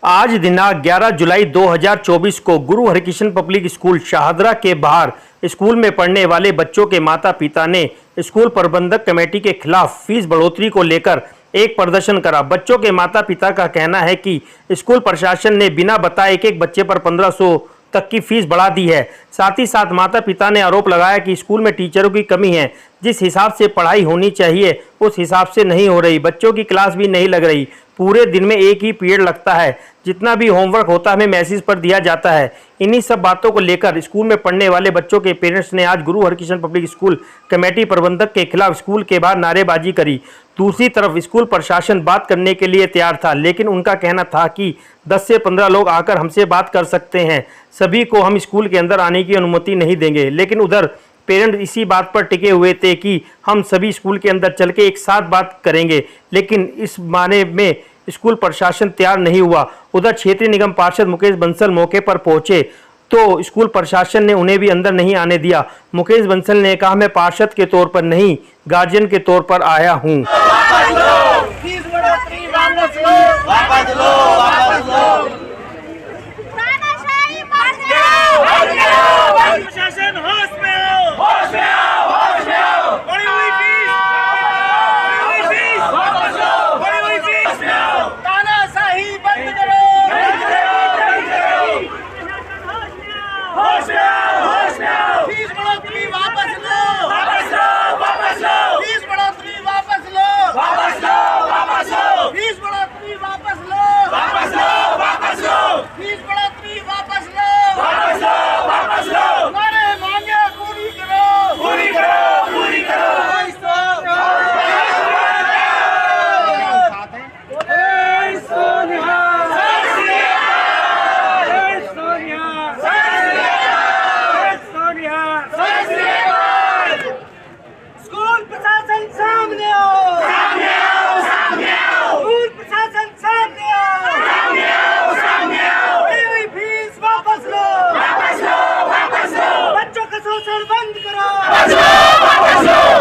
आज दिनांक 11 जुलाई 2024 को गुरु हरिकृष्ण पब्लिक स्कूल शाहदरा के बाहर स्कूल में पढ़ने वाले बच्चों के माता पिता ने स्कूल प्रबंधक कमेटी के खिलाफ फीस बढ़ोतरी को लेकर एक प्रदर्शन करा। बच्चों के माता पिता का कहना है कि स्कूल प्रशासन ने बिना बताए एक बच्चे पर 1500 तक की फीस बढ़ा दी है। साथ ही साथ माता पिता ने आरोप लगाया कि स्कूल में टीचरों की कमी है, जिस हिसाब से पढ़ाई होनी चाहिए उस हिसाब से नहीं हो रही। बच्चों की क्लास भी नहीं लग रही, पूरे दिन में एक ही पीरियड लगता है, जितना भी होमवर्क होता है हमें मैसेज पर दिया जाता है। इन्हीं सब बातों को लेकर स्कूल में पढ़ने वाले बच्चों के पेरेंट्स ने आज गुरु हरिकृष्ण पब्लिक स्कूल कमेटी प्रबंधक के खिलाफ स्कूल के बाहर नारेबाजी करी। दूसरी तरफ स्कूल प्रशासन बात करने के लिए तैयार था, लेकिन उनका कहना था कि 10 से 15 लोग आकर हमसे बात कर सकते हैं, सभी को हम स्कूल के अंदर आने की अनुमति नहीं देंगे। लेकिन उधर पेरेंट्स इसी बात पर टिके हुए थे कि हम सभी स्कूल के अंदर चल के एक साथ बात करेंगे, लेकिन इस माने में स्कूल प्रशासन तैयार नहीं हुआ। उधर क्षेत्रीय निगम पार्षद मुकेश बंसल मौके पर पहुंचे तो स्कूल प्रशासन ने उन्हें भी अंदर नहीं आने दिया। मुकेश बंसल ने कहा, मैं पार्षद के तौर पर नहीं, गार्जियन के तौर पर आया हूं।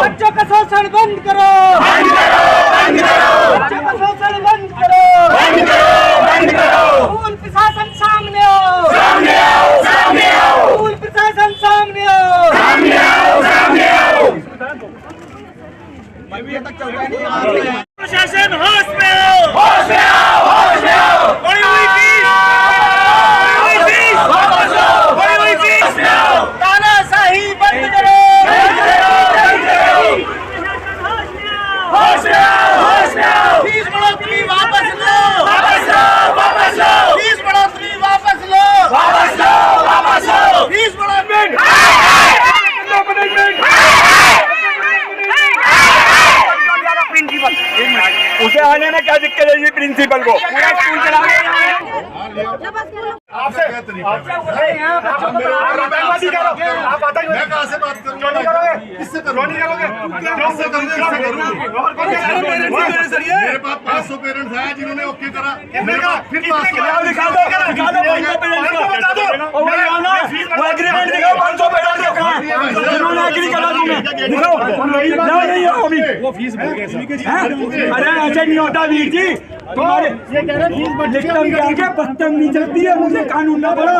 बच्चों का शोषण बंद करो, बच्चों का शोषण बंद करो, स्कूल प्रशासन सामने आओ, स्कूल प्रशासन सामने आओ, प्रशासन होश में आओ, बड़ी हुई फीस, तानाशाही बंद करो, फीस बढ़ोतरी वापस लो, फीस बढ़ोतरी वापस लो, फीस बढ़ोतरी उसे आने में क्या दिक्कत है जी प्रिंसिपल को? आपसे मैं कहाँ से बात करूँगा? किससे करोगे? मेरे पास 500 पेरेंट्स हैं जिन्होंने ओके करा। मेरे पास फिर 500 वो फीस अरे ऐसा नहीं होता वीर जी, तुम्हारे ये कह रहे फीस पत्तम नहीं चलती है, मुझे कानून ना पड़ा।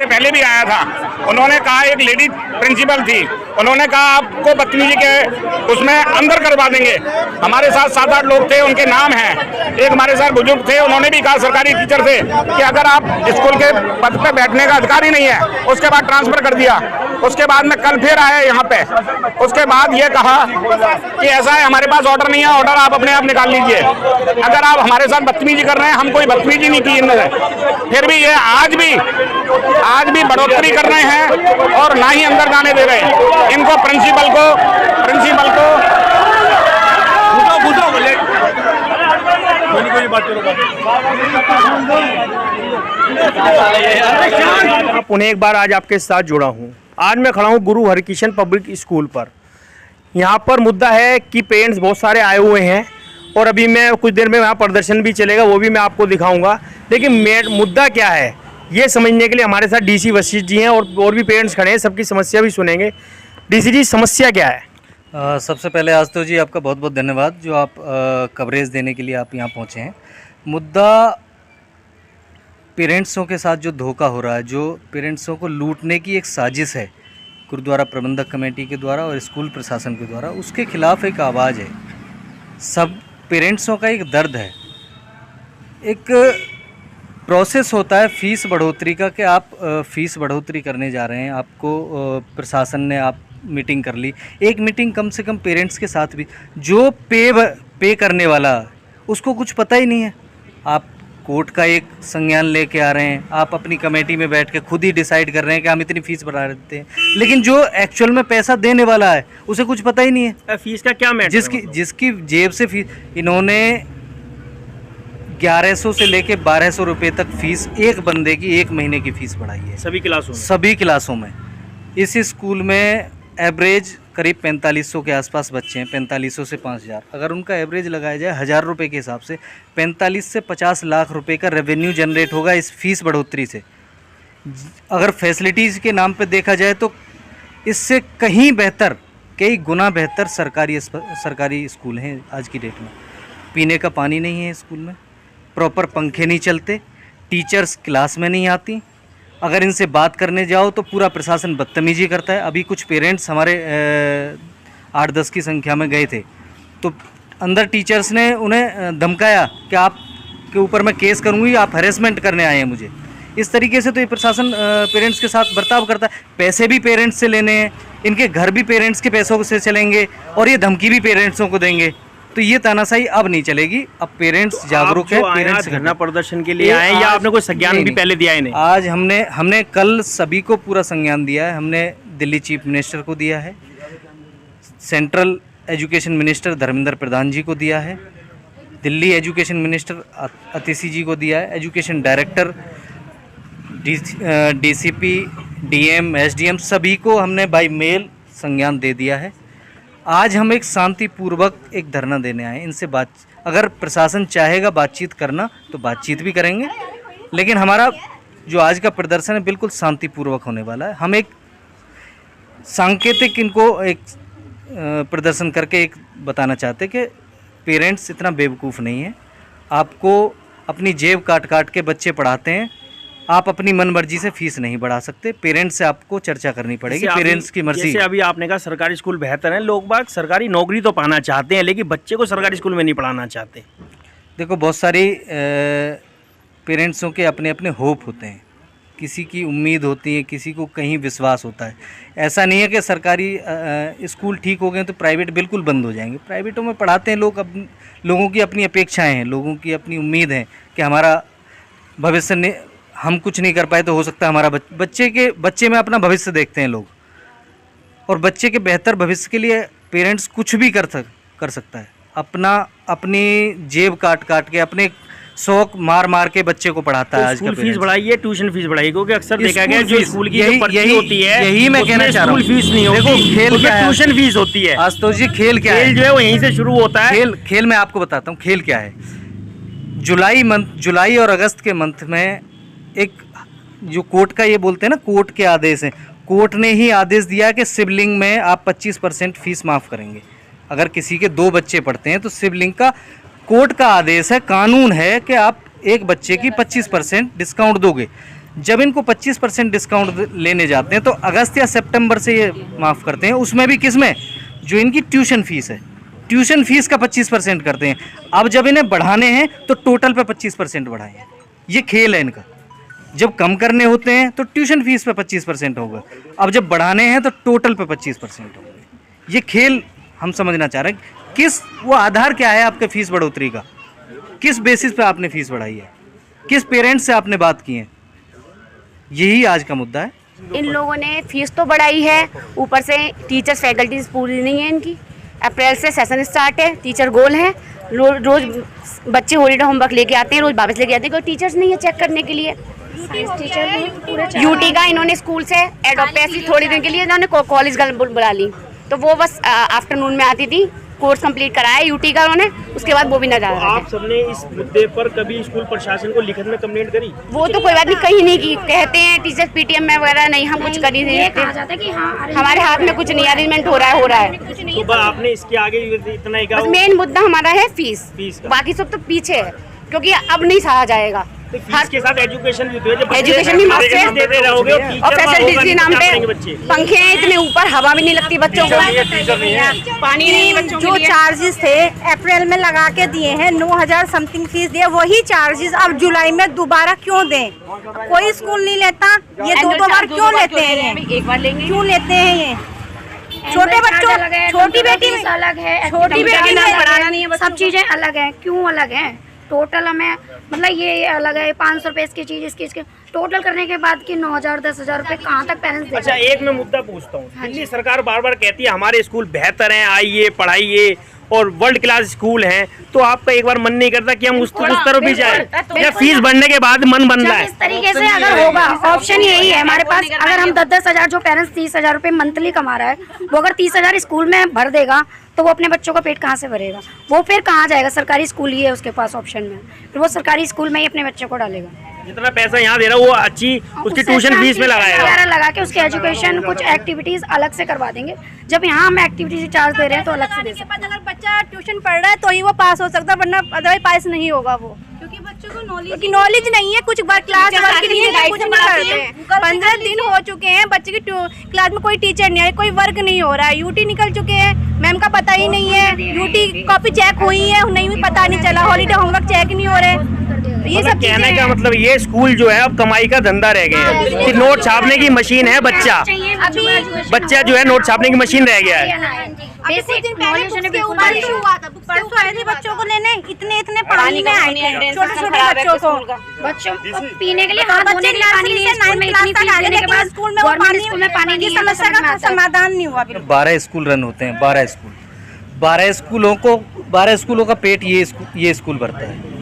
पहले भी आया था, उन्होंने कहा एक लेडी प्रिंसिपल थी, उन्होंने कहा आपको बदतमीजी के उसमें अंदर करवा देंगे। हमारे साथ 7-8 लोग थे, उनके नाम हैं, एक हमारे साथ बुजुर्ग थे, उन्होंने भी कहा सरकारी टीचर थे कि अगर आप स्कूल के पद पे बैठने का अधिकार ही नहीं है। उसके बाद ट्रांसफर कर दिया। उसके बाद में कल फिर आया यहाँ पे, उसके बाद ये कहा कि ऐसा है हमारे पास ऑर्डर नहीं है, ऑर्डर आप अपने आप निकाल लीजिए। अगर आप हमारे साथ बदतमीजी कर रहे हैं, हम कोई बदतमीजी नहीं की इनसे, फिर भी ये आज भी बढ़ोतरी कर रहे हैं और ना ही अंदर जाने दे रहे हैं। इनको प्रिंसिपल को पुनः एक बार आज आपके साथ जुड़ा हूँ। आज मैं खड़ा हूँ गुरु हरिकृष्ण पब्लिक स्कूल पर। यहाँ पर मुद्दा है कि पेरेंट्स बहुत सारे आए हुए हैं और अभी मैं कुछ देर में यहाँ प्रदर्शन भी चलेगा, वो भी मैं आपको दिखाऊंगा। लेकिन मुद्दा क्या है ये समझने के लिए हमारे साथ डीसी वशिष्ठ जी हैं और भी पेरेंट्स खड़े हैं, सबकी समस्या भी सुनेंगे। डीसी जी, समस्या क्या है? सबसे पहले आज तो जी आपका बहुत बहुत धन्यवाद जो आप कवरेज देने के लिए आप यहाँ पहुँचे हैं। मुद्दा पेरेंट्सों के साथ जो धोखा हो रहा है, जो पेरेंट्सों को लूटने की एक साजिश है गुरुद्वारा प्रबंधक कमेटी के द्वारा और स्कूल प्रशासन के द्वारा, उसके खिलाफ एक आवाज़ है। सब पेरेंट्सों का एक दर्द है। एक प्रोसेस होता है फीस बढ़ोतरी का कि आप फीस बढ़ोतरी करने जा रहे हैं, आपको प्रशासन ने आप मीटिंग कर ली। एक मीटिंग कम से कम पेरेंट्स के साथ भी, जो पे करने वाला उसको कुछ पता ही नहीं है। आप कोर्ट का एक संज्ञान लेके आ रहे हैं, आप अपनी कमेटी में बैठ के खुद ही डिसाइड कर रहे हैं कि हम इतनी फ़ीस बढ़ा देते हैं, लेकिन जो एक्चुअल में पैसा देने वाला है उसे कुछ पता ही नहीं है। फीस का क्या मैटर? जिसकी जेब से फीस, इन्होंने 1100 से लेके 1200 रुपये तक फीस एक बंदे की एक महीने की फ़ीस बढ़ाई है सभी क्लासों में। इस स्कूल में एवरेज करीब 4500 के आसपास बच्चे हैं, 4500 से 5000। अगर उनका एवरेज लगाया जाए 1000 रुपये के हिसाब से 45 से 50 लाख रुपए का रेवेन्यू जनरेट होगा इस फीस बढ़ोतरी से। अगर फैसिलिटीज़ के नाम पे देखा जाए तो इससे कहीं बेहतर, कई गुना बेहतर सरकारी स्कूल हैं आज की डेट में। पीने का पानी नहीं है स्कूल में, प्रॉपर पंखे नहीं चलते, टीचर्स क्लास में नहीं आती। अगर इनसे बात करने जाओ तो पूरा प्रशासन बदतमीजी करता है। अभी कुछ पेरेंट्स हमारे 8-10 की संख्या में गए थे, तो अंदर टीचर्स ने उन्हें धमकाया कि आपके ऊपर मैं केस करूँगी, आप हैरेसमेंट करने आए हैं मुझे। इस तरीके से तो ये प्रशासन पेरेंट्स के साथ बर्ताव करता है। पैसे भी पेरेंट्स से लेने हैं, इनके घर भी पेरेंट्स के पैसों से चलेंगे और ये धमकी भी पेरेंट्सों को देंगे। तो ये तानाशाही अब नहीं चलेगी। अब पेरेंट्स जागरूक है। पेरेंट्स धरना प्रदर्शन के लिए आए या आपने कोई संज्ञान भी पहले दिया है इन्हें? आज हमने कल सभी को पूरा संज्ञान दिया है। हमने दिल्ली चीफ मिनिस्टर को दिया है, central education minister Dharmendra Pradhan जी को दिया है, दिल्ली एजुकेशन मिनिस्टर अतिशी जी को दिया है, education director, DCP, DM, SDM सभी को हमने बाय मेल संज्ञान दे दिया है। आज हम एक शांतिपूर्वक एक धरना देने आए। इनसे अगर प्रशासन चाहेगा बातचीत करना तो बातचीत भी करेंगे, लेकिन हमारा जो आज का प्रदर्शन है बिल्कुल शांतिपूर्वक होने वाला है। हम एक सांकेतिक इनको एक प्रदर्शन करके एक बताना चाहते कि पेरेंट्स इतना बेवकूफ़ नहीं है। आपको अपनी जेब काट काट के बच्चे पढ़ाते हैं, आप अपनी मनमर्जी से फीस नहीं बढ़ा सकते। पेरेंट्स से आपको चर्चा करनी पड़ेगी, पेरेंट्स की मर्जी। जैसे अभी आपने कहा सरकारी स्कूल बेहतर है, लोग बाग सरकारी नौकरी तो पाना चाहते हैं लेकिन बच्चे को सरकारी स्कूल में नहीं पढ़ाना चाहते। देखो, बहुत सारी पेरेंट्सों के अपने अपने होप होते हैं, किसी की उम्मीद होती है, किसी को कहीं विश्वास होता है। ऐसा नहीं है कि सरकारी स्कूल ठीक हो गए तो प्राइवेट बिल्कुल बंद हो जाएंगे। प्राइवेटों में पढ़ाते हैं लोग, लोगों की अपनी अपेक्षाएं हैं, लोगों की अपनी उम्मीद है कि हमारा भविष्य ने हम कुछ नहीं कर पाए तो हो सकता है हमारा बच्चे में अपना भविष्य देखते हैं लोग, और बच्चे के बेहतर भविष्य के लिए पेरेंट्स कुछ भी कर सकता है। अपनी जेब काट काट के, अपने शौक मार मार के बच्चे को पढ़ाता है। आज का फीस बढ़ाइए, ट्यूशन फीस बढ़ाइए, क्योंकि अक्सर देखा गया जो स्कूल की यही होती है, यही मैं कहना चाह रहा हूँ। फीस नहीं होती, देखो खेल क्या है, ट्यूशन फीस होती है। आज तो जी खेल क्या है, खेल जो है वो यहीं से शुरू होता है। खेल मैं आपको बताता हूँ खेल क्या है। जुलाई और अगस्त के मंथ में एक जो कोर्ट का ये बोलते हैं ना, कोर्ट के आदेश हैं। कोर्ट ने ही आदेश दिया कि सिबलिंग में आप 25% फीस माफ़ करेंगे। अगर किसी के 2 बच्चे पढ़ते हैं तो सिबलिंग का कोर्ट का आदेश है, कानून है कि आप एक बच्चे की 25% डिस्काउंट दोगे। जब इनको 25% डिस्काउंट लेने जाते हैं तो अगस्त या सितंबर से ये माफ़ करते हैं, उसमें भी किस में, जो इनकी ट्यूशन फीस है, ट्यूशन फीस का 25% करते हैं। अब जब इन्हें बढ़ाने हैं तो टोटल पे 25% बढ़ाएं। ये खेल है इनका। जब कम करने होते हैं तो ट्यूशन फीस पे 25% होगा, अब जब बढ़ाने हैं तो टोटल पे 25% होगा। ये खेल हम समझना चाह रहे हैं। वो आधार क्या है आपके फीस बढ़ोतरी का, किस बेसिस पे आपने फीस बढ़ाई है, किस पेरेंट्स से आपने बात की है, यही आज का मुद्दा है। इन लोगों ने फीस तो बढ़ाई है, ऊपर से टीचर्स फैकल्टीज पूरी नहीं है इनकी। अप्रैल से सेशन स्टार्ट है, टीचर गोल हैं, रोज बच्चे हॉलीडे होमवर्क लेके आते हैं, रोज वापस लेके आते हैं, कोई टीचर्स नहीं है चेक करने के लिए। यूटी का इन्होंने स्कूल से एडॉप्ट ऐसी थोड़ी दिन के लिए इन्होंने कॉलेज गर्ल बुला ली, तो वो बस आफ्टरनून में आती थी कोर्स कंप्लीट कराया यूटी का उन्होंने, उसके बाद वो भी न जा रहा आप सबने इस मुद्दे पर कभी स्कूल प्रशासन को लिखित में कंप्लेंट करी? वो तो कोई बात नहीं, कहीं नहीं की, कहते हैं टीचर्स पीटीएम में वगैरह, नहीं हम कुछ कर ही नहीं सकते, कि हमारे हाथ में कुछ नहीं, अरेंजमेंट हो रहा है तो बस आपने इसके आगे इतना ही कहा? मेन मुद्दा हमारा है फीस का। बाकी सब तो पीछे है, क्योंकि अब नहीं सहा जाएगा। तो फीस के साथ एजुकेशन भी तो है, एजुकेशन भी मस्त है देते रहोगे और फैसिलिटीज के नाम पे पंखे हैं इतने ऊपर, हवा भी नहीं लगती बच्चों को, पानी नहीं बच्चों जो चार्जेस थे अप्रैल में लगा के दिए हैं 9,000 समथिंग फीस दिए, वही चार्जेस अब जुलाई में दोबारा क्यों दें? कोई स्कूल नहीं लेता, ये दो बार क्यों लेते हैं? एक बार लेंगे, क्यों लेते हैं ये? छोटे बच्चों, छोटी बेटी अलग है, छोटी बेटी में पढ़ाना नहीं है, सब चीजें अलग है। क्यों अलग है? टोटल हमें मतलब ये अलग है, 500 रुपए इसकी चीज इसकी इसके टोटल करने के बाद की 9,000 10,000 रुपए कहाँ तक पेरेंट्स? अच्छा, एक मैं मुद्दा पूछता हूँ, दिल्ली सरकार बार बार कहती है हमारे स्कूल बेहतर हैं, आइए पढ़ाइए और वर्ल्ड क्लास स्कूल हैं, तो आपका एक बार मन नहीं करता कि हम उस तरफ भी जाए? या फीस बढ़ने के बाद मन बन रहा है? इस तरीके से अगर होगा, ऑप्शन यही है हमारे पास, अगर हम 10,000 जो पेरेंट्स 30,000 रुपए मंथली कमा रहा है, वो अगर 30,000 स्कूल में भर देगा तो वो अपने बच्चों का पेट कहाँ से भरेगा? वो फिर कहाँ जाएगा? सरकारी स्कूल ही है उसके पास ऑप्शन में, फिर वो सरकारी स्कूल में ही अपने बच्चों को डालेगा। जितना पैसा यहाँ दे रहा है वो अच्छी उसकी ट्यूशन फीस में लगाएगा, लगा के उसके एजुकेशन कुछ एक्टिविटीज अलग से करवा देंगे। जब यहाँ हम एक्टिविटीज चार्ज दे रहे हैं तो अलग से दे सकते हैं। अगर बच्चा ट्यूशन पढ़ रहा है तो ही वो पास हो सकता है, वरना अदरवाइज पास नहीं होगा वो, क्योंकि बच्चों को नॉलेज नहीं है, कुछ बार क्लास वर्क के लिए कुछ नहीं करते। 15 दिन हो चुके हैं, बच्चे की क्लास में कोई टीचर नहीं है, कोई वर्क नहीं हो रहा है, यूटी निकल चुके हैं, मैम का पता ही नहीं है, यूटी कॉपी चेक हुई है नहीं भी पता नहीं चला, हॉलीडे होमवर्क चेक नहीं हो रहे। ये सब कहने का मतलब ये स्कूल जो है अब कमाई का धंधा रह गया है कि नोट छापने की मशीन है, बच्चा जो है नोट छापने की मशीन रह गया है। परसों आए थे बच्चों को लेने, इतने पानी में आए थे, छोटे बच्चों को पीने के लिए हाथ धोने के लिए पानी नहीं है, स्कूल में पानी की समस्या का समाधान नहीं हुआ। 12 स्कूल रन होते हैं, 12 स्कूलों का पेट ये स्कूल भरता है।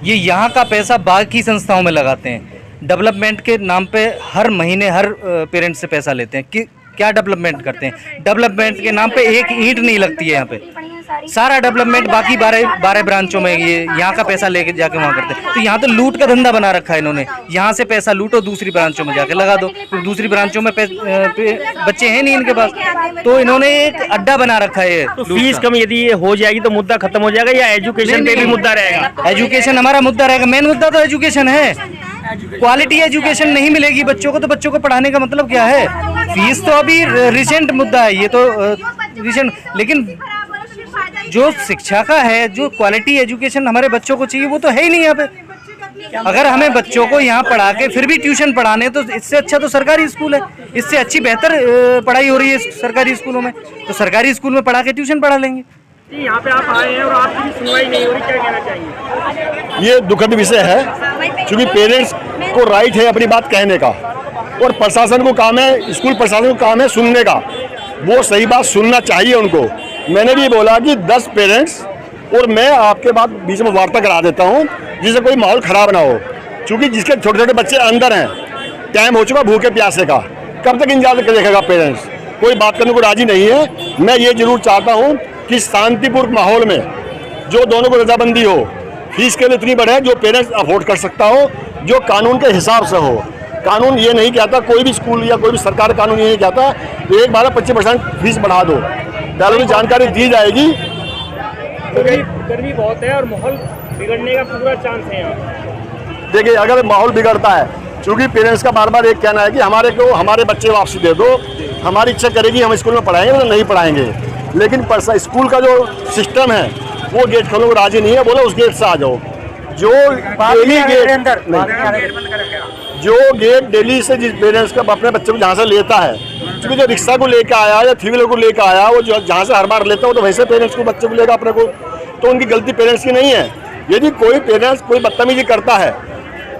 ये यहाँ का पैसा बाकी संस्थाओं में लगाते हैं, डेवलपमेंट के नाम पे हर महीने हर पेरेंट से पैसा लेते हैं कि क्या डेवलपमेंट करते हैं? डेवलपमेंट के नाम पे एक ईंट नहीं लगती है यहाँ पे, सारा डेवलपमेंट बाकी 12 ब्रांचों में ये यहाँ का पैसा लेके जाके वहाँ करते हैं। तो यहाँ तो लूट का धंधा बना रखा है इन्होंने, यहाँ से पैसा लूटो दूसरी ब्रांचों में जाके लगा दो, तो दूसरी ब्रांचों में बच्चे हैं नहीं इनके पास, तो इन्होंने एक अड्डा बना रखा है। तो फीस कम यदि ये हो जाएगी तो मुद्दा खत्म हो जाएगा या एजुकेशन पे भी मुद्दा रहेगा? एजुकेशन हमारा मुद्दा रहेगा, मेन मुद्दा तो एजुकेशन है। क्वालिटी एजुकेशन नहीं मिलेगी बच्चों को तो बच्चों को पढ़ाने का मतलब क्या है? फीस तो अभी रिसेंट मुद्दा है, ये तो रिसेंट, लेकिन जो शिक्षा का है, जो क्वालिटी एजुकेशन हमारे बच्चों को चाहिए वो तो है ही नहीं यहाँ पे। अगर हमें बच्चों को यहाँ पढ़ा के फिर भी ट्यूशन पढ़ाने, तो इससे अच्छा तो सरकारी स्कूल है, इससे अच्छी बेहतर पढ़ाई हो रही है सरकारी स्कूलों में, तो सरकारी स्कूल में पढ़ा के ट्यूशन पढ़ा लेंगे। यहाँ पे आप आए हैं और आपकी सुनवाई नहीं हो रही, क्या कहना चाहिए? ये दुखद विषय है, क्योंकि पेरेंट्स को राइट है अपनी बात कहने का, और प्रशासन को काम है, स्कूल प्रशासन को काम है सुनने का। वो सही बात सुनना चाहिए उनको। मैंने भी बोला कि 10 पेरेंट्स और मैं आपके बाद बीच में वार्ता करा देता हूँ, जिससे कोई माहौल ख़राब ना हो, क्योंकि जिसके छोटे छोटे बच्चे अंदर हैं, टाइम हो चुका भूखे प्यासे का, कब तक इंतजार देखेगा पेरेंट्स? कोई बात करने को राजी नहीं है। मैं ये जरूर चाहता हूँ कि शांतिपूर्ण माहौल में जो दोनों को रजाबंदी हो, फीस के लिए इतनी बढ़े जो पेरेंट्स अफोर्ड कर सकता हो, जो कानून के हिसाब से हो। कानून ये नहीं कहता, कोई भी स्कूल या कोई भी सरकार कानून ये नहीं कहता 25% फीस बढ़ा दो, पहले भी जानकारी दी जाएगी। गर्मी बहुत है और माहौल बिगड़ने का पूरा चांस है यहाँ। देखिए, अगर माहौल बिगड़ता है, क्योंकि पेरेंट्स का बार बार एक कहना है कि हमारे बच्चे वापसी दे दो, हमारी इच्छा करेगी हम स्कूल में पढ़ाएंगे तो नहीं पढ़ाएंगे, लेकिन स्कूल का जो सिस्टम है वो गेट खोलने को राजी नहीं है, बोलो उस गेट से आ जाओ। जो गेट दिल्ली से जिस पेरेंट्स का अपने बच्चे को जहाँ से लेता है, क्योंकि जो रिक्शा को लेकर आया या 3 व्हीलर को लेकर आया, वो जहाँ से हर बार लेता हो तो वैसे पेरेंट्स को बच्चे को लेगा अपने को, तो उनकी गलती पेरेंट्स की नहीं है। यदि कोई पेरेंट्स कोई बदतमीजी करता है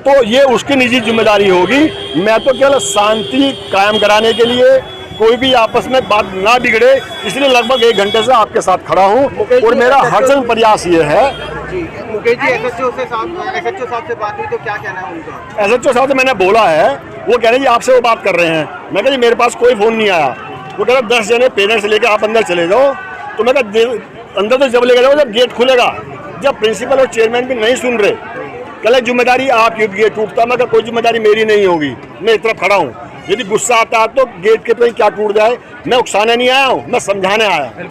तो ये उसकी निजी जिम्मेदारी होगी। मैं तो केवल शांति कायम कराने के लिए, कोई भी आपस में बात ना बिगड़े, इसलिए लगभग 1 घंटे से आपके साथ खड़ा हूँ, और मेरा हरसंग प्रयास ये है। मुकेश जी, एसएचओ साहब से बात हुई तो क्या कहना है उनका? एसएचओ साहब से मैंने बोला है, वो कह रहे हैं जी आपसे वो बात कर रहे हैं। मैं कह जी मेरे पास कोई फ़ोन नहीं आया। वो कह रहे 10 जने पेरेंट्स लेके आप अंदर चले जाओ, तो मैं कहा अंदर तो जब लेकर जाओ जब गेट खुलेगा। जब प्रिंसिपल और चेयरमैन भी नहीं सुन रहे, कल जिम्मेदारी आपकी, गेट टूटता, मैं कोई जिम्मेदारी मेरी नहीं होगी, मैं इस तरफ खड़ा हूँ। यदि गुस्सा आता है तो गेट के पे क्या टूट जाए, मैं उकसाने नहीं आया हूँ, मैं समझाने आया।